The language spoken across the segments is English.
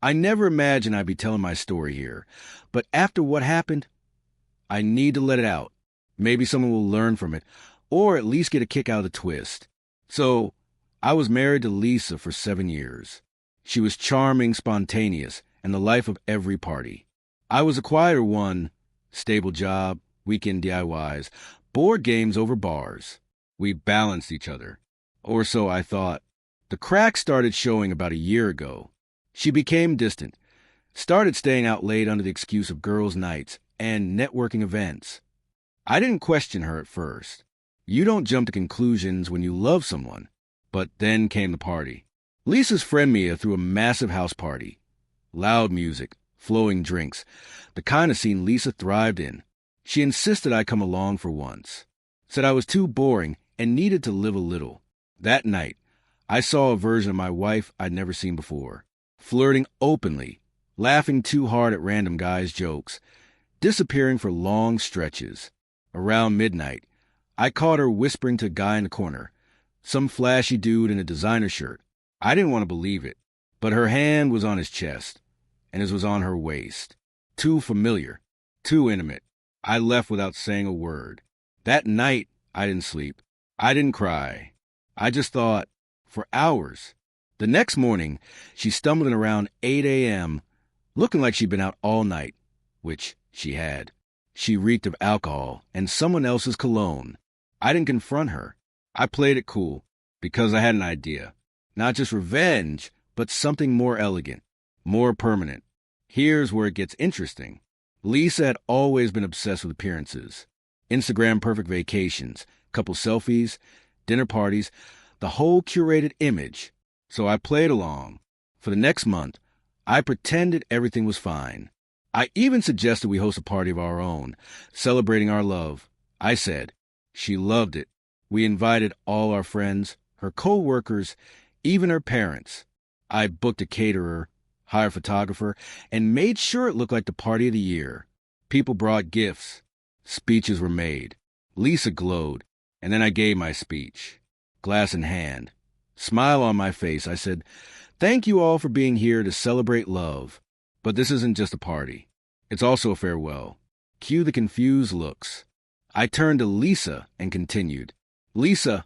I never imagined I'd be telling my story here, but after what happened, I need to let it out. Maybe someone will learn from it, or at least get a kick out of the twist. So, I was married to Lisa for 7 years. She was charming, spontaneous, and the life of every party. I was a quieter one, stable job, weekend DIYs, board games over bars. We balanced each other. Or so I thought. The cracks started showing about a year ago. She became distant, started staying out late under the excuse of girls' nights and networking events. I didn't question her at first. You don't jump to conclusions when you love someone. But then came the party. Lisa's friend Mia threw a massive house party. Loud music, flowing drinks, the kind of scene Lisa thrived in. She insisted I come along for once. Said I was too boring and needed to live a little. That night, I saw a version of my wife I'd never seen before. Flirting openly, laughing too hard at random guys' jokes, disappearing for long stretches. Around midnight, I caught her whispering to a guy in the corner, some flashy dude in a designer shirt. I didn't want to believe it, but her hand was on his chest, and his was on her waist. Too familiar, too intimate. I left without saying a word. That night, I didn't sleep. I didn't cry. I just thought, for hours. The next morning, she stumbled in around 8 a.m., looking like she'd been out all night, which she had. She reeked of alcohol and someone else's cologne. I didn't confront her. I played it cool, because I had an idea. Not just revenge, but something more elegant, more permanent. Here's where it gets interesting. Lisa had always been obsessed with appearances. Instagram perfect vacations, couple selfies, dinner parties, the whole curated image. So I played along. For the next month, I pretended everything was fine. I even suggested we host a party of our own, celebrating our love. I said. She loved it. We invited all our friends, her co-workers, even her parents. I booked a caterer, hired a photographer, and made sure it looked like the party of the year. People brought gifts. Speeches were made. Lisa glowed, and then I gave my speech. Glass in hand. Smile on my face, I said, "Thank you all for being here to celebrate love. But this isn't just a party. It's also a farewell." Cue the confused looks. I turned to Lisa and continued. "Lisa,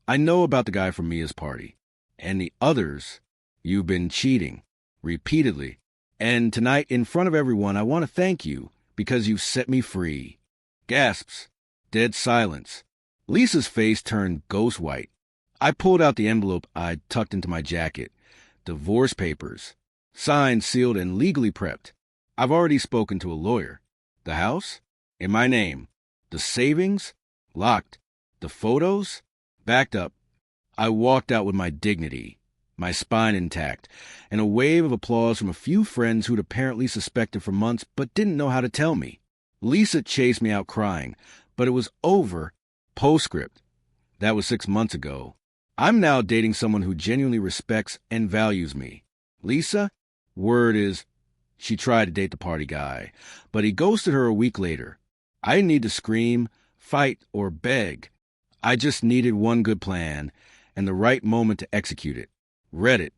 I know about the guy from Mia's party. And the others, you've been cheating. Repeatedly. And tonight, in front of everyone, I want to thank you because you've set me free." Gasps. Dead silence. Lisa's face turned ghost white. I pulled out the envelope I'd tucked into my jacket. Divorce papers. Signed, sealed, and legally prepped. I've already spoken to a lawyer. The house? In my name. The savings? Locked. The photos? Backed up. I walked out with my dignity, my spine intact, and a wave of applause from a few friends who'd apparently suspected for months but didn't know how to tell me. Lisa chased me out crying, but it was over. Postscript. That was 6 months ago. I'm now dating someone who genuinely respects and values me. Lisa? Word is, she tried to date the party guy, but he ghosted her a week later. I didn't need to scream, fight, or beg. I just needed one good plan and the right moment to execute it. Read it.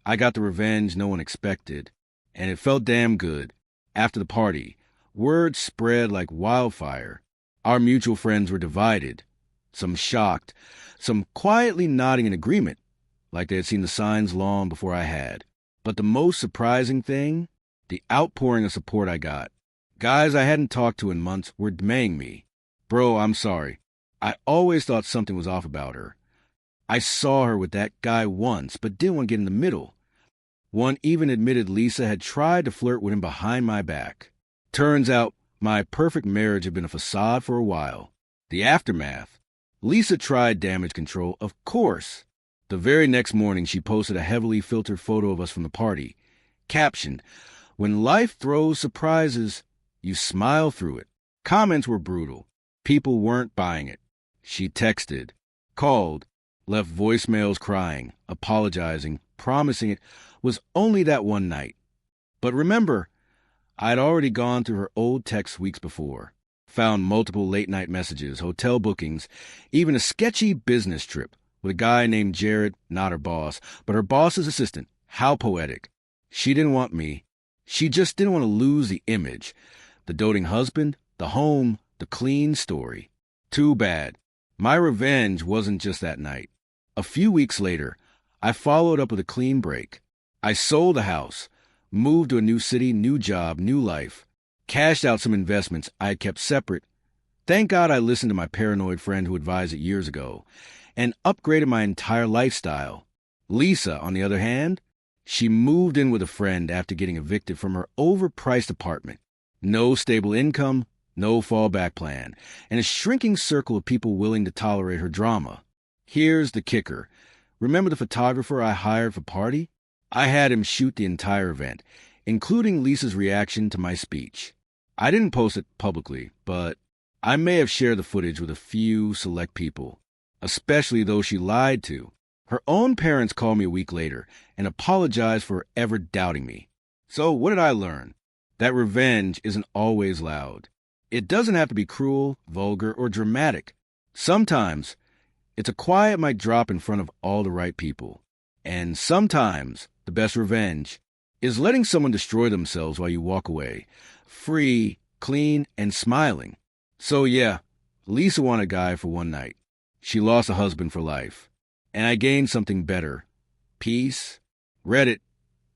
I got the revenge no one expected, and it felt damn good. After the party, word spread like wildfire. Our mutual friends were divided, some shocked, some quietly nodding in agreement, like they had seen the signs long before I had. But the most surprising thing, the outpouring of support I got. Guys I hadn't talked to in months were DMing me. "Bro, I'm sorry. I always thought something was off about her. I saw her with that guy once, but didn't want to get in the middle." One even admitted Lisa had tried to flirt with him behind my back. Turns out my perfect marriage had been a facade for a while. The aftermath. Lisa tried damage control, of course. The very next morning, she posted a heavily filtered photo of us from the party. Captioned, "When life throws surprises, you smile through it." Comments were brutal. People weren't buying it. She texted, called, left voicemails crying, apologizing, promising it was only that one night. But remember, I'd already gone through her old texts weeks before. Found multiple late-night messages, hotel bookings, even a sketchy business trip with a guy named Jared, not her boss, but her boss's assistant. How poetic. She didn't want me. She just didn't want to lose the image, the doting husband, the home, the clean story. Too bad. My revenge wasn't just that night. A few weeks later, I followed up with a clean break. I sold the house, moved to a new city, new job, new life, cashed out some investments I had kept separate. Thank God I listened to my paranoid friend who advised it years ago, and upgraded my entire lifestyle. Lisa, on the other hand, she moved in with a friend after getting evicted from her overpriced apartment. No stable income, no fallback plan, and a shrinking circle of people willing to tolerate her drama. Here's the kicker. Remember the photographer I hired for party? I had him shoot the entire event, including Lisa's reaction to my speech. I didn't post it publicly, but I may have shared the footage with a few select people, especially those she lied to. Her own parents called me a week later and apologized for ever doubting me. So what did I learn? That revenge isn't always loud. It doesn't have to be cruel, vulgar, or dramatic. Sometimes it's a quiet mic drop in front of all the right people. And sometimes the best revenge is letting someone destroy themselves while you walk away, free, clean, and smiling. So yeah, Lisa won a guy for one night. She lost a husband for life. And I gained something better. Peace. Reddit,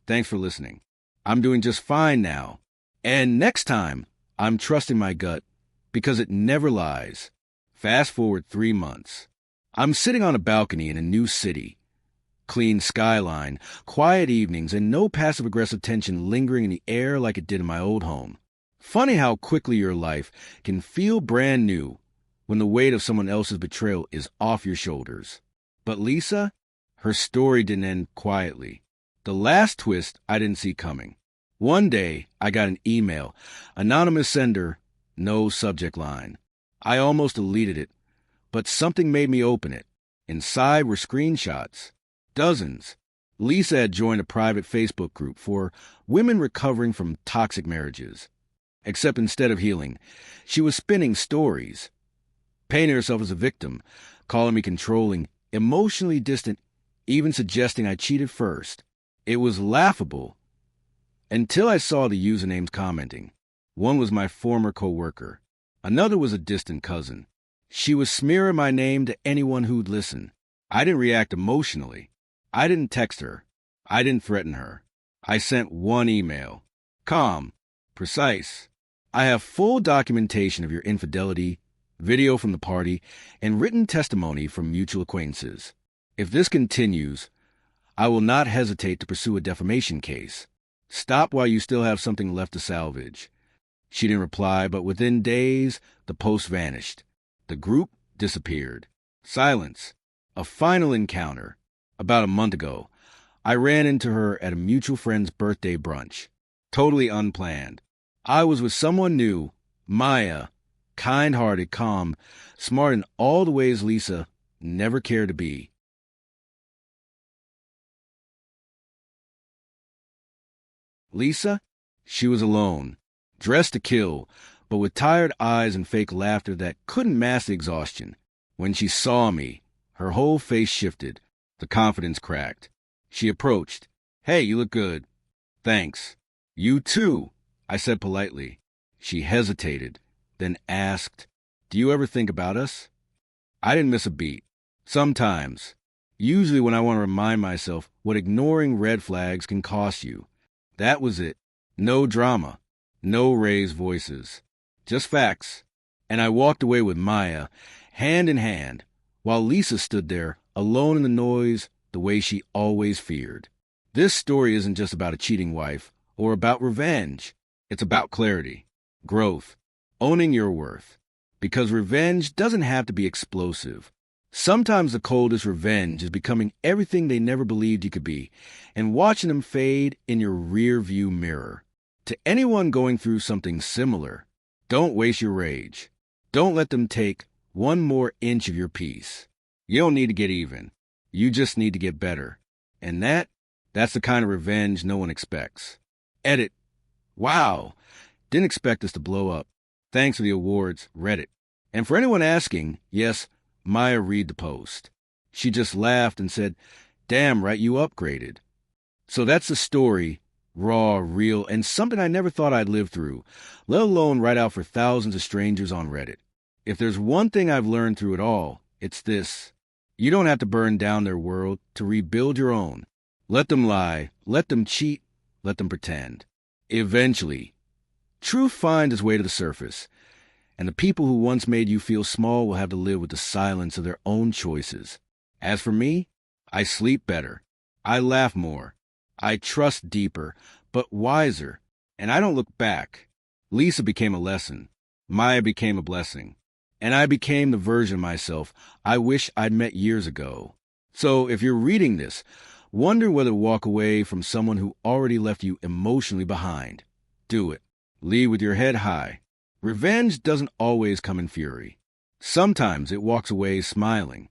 thanks for listening. I'm doing just fine now. And next time, I'm trusting my gut because it never lies. Fast forward 3 months. I'm sitting on a balcony in a new city. Clean skyline, quiet evenings, and no passive-aggressive tension lingering in the air like it did in my old home. Funny how quickly your life can feel brand new when the weight of someone else's betrayal is off your shoulders. But Lisa, her story didn't end quietly. The last twist I didn't see coming. One day, I got an email. Anonymous sender, no subject line. I almost deleted it, but something made me open it. Inside were screenshots. Dozens. Lisa had joined a private Facebook group for women recovering from toxic marriages. Except instead of healing, she was spinning stories, painting herself as a victim, calling me controlling, emotionally distant, even suggesting I cheated first. It was laughable until I saw the usernames commenting. One was my former coworker. Another was a distant cousin. She was smearing my name to anyone who'd listen. I didn't react emotionally. I didn't text her. I didn't threaten her. I sent one email. Calm. Precise. I have full documentation of your infidelity, video from the party, and written testimony from mutual acquaintances. If this continues, I will not hesitate to pursue a defamation case. Stop while you still have something left to salvage. She didn't reply, but within days, the post vanished. The group disappeared. Silence. A final encounter. About a month ago, I ran into her at a mutual friend's birthday brunch. Totally unplanned. I was with someone new, Maya, kind-hearted, calm, smart in all the ways Lisa never cared to be. Lisa? She was alone, dressed to kill, but with tired eyes and fake laughter that couldn't mask the exhaustion. When she saw me, her whole face shifted, the confidence cracked. She approached. Hey, you look good. Thanks. You too, I said politely. She hesitated, then asked, do you ever think about us? I didn't miss a beat. Sometimes. Usually when I want to remind myself what ignoring red flags can cost you. That was it. No drama. No raised voices. Just facts. And I walked away with Maya, hand in hand, while Lisa stood there, alone in the noise, the way she always feared. This story isn't just about a cheating wife or about revenge. It's about clarity, growth, owning your worth. Because revenge doesn't have to be explosive. Sometimes the coldest revenge is becoming everything they never believed you could be and watching them fade in your rear-view mirror. To anyone going through something similar, don't waste your rage. Don't let them take one more inch of your peace. You don't need to get even. You just need to get better. And that's the kind of revenge no one expects. Edit. Wow. Didn't expect us to blow up. Thanks for the awards, Reddit. And for anyone asking, yes, Maya read the post. She just laughed and said, damn right, you upgraded. So that's the story. Raw, real, and something I never thought I'd live through, let alone write out for thousands of strangers on Reddit. If there's one thing I've learned through it all, it's this. You don't have to burn down their world to rebuild your own. Let them lie, let them cheat, let them pretend. Eventually, truth finds its way to the surface, and the people who once made you feel small will have to live with the silence of their own choices. As for me, I sleep better. I laugh more. I trust deeper, but wiser, and I don't look back. Lisa became a lesson. Maya became a blessing. And I became the version of myself I wish I'd met years ago. So if you're reading this, wonder whether to walk away from someone who already left you emotionally behind. Do it. Lead with your head high. Revenge doesn't always come in fury. Sometimes it walks away smiling.